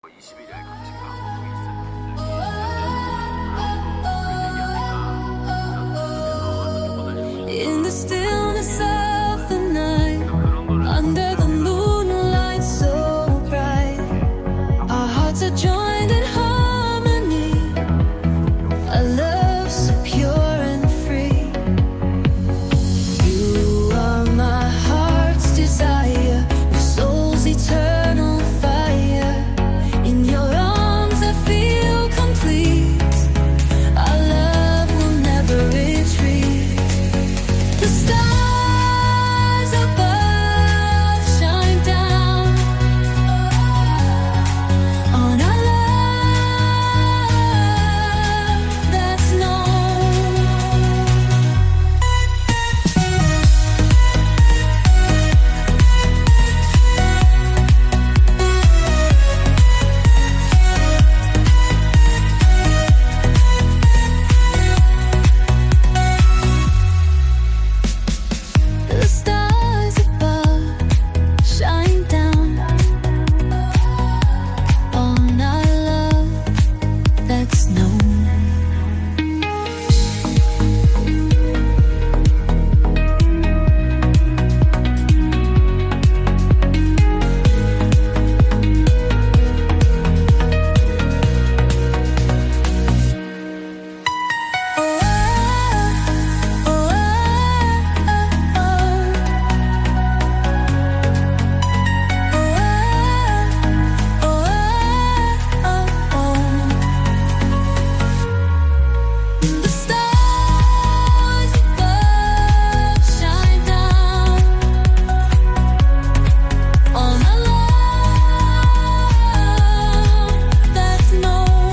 20일에 같이 가고 있었는데 In the stillness of the night, under the moonlight so bright, our hearts are joined in harmony, a love so pure and free. You are my heart's desire, my soul's eternal fire. In your arms I feel complete, our love will never retreat. The stars above shine down on our love that's known. The stars above shine down on our love that's known. The stars above shine down on our love that's known.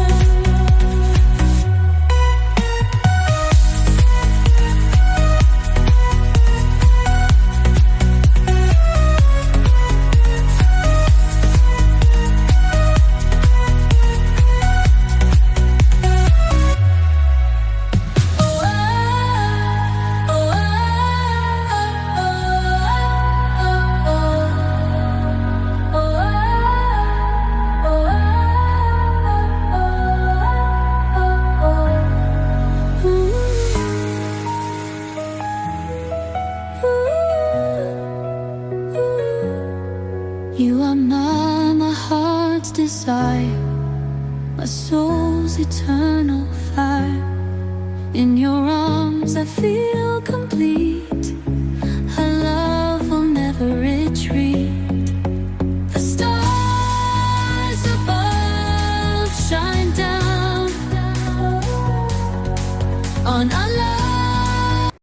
You are my heart's desire, my soul's eternal fire. In your arms I feel complete, our love will never retreat. The stars above shine down on our love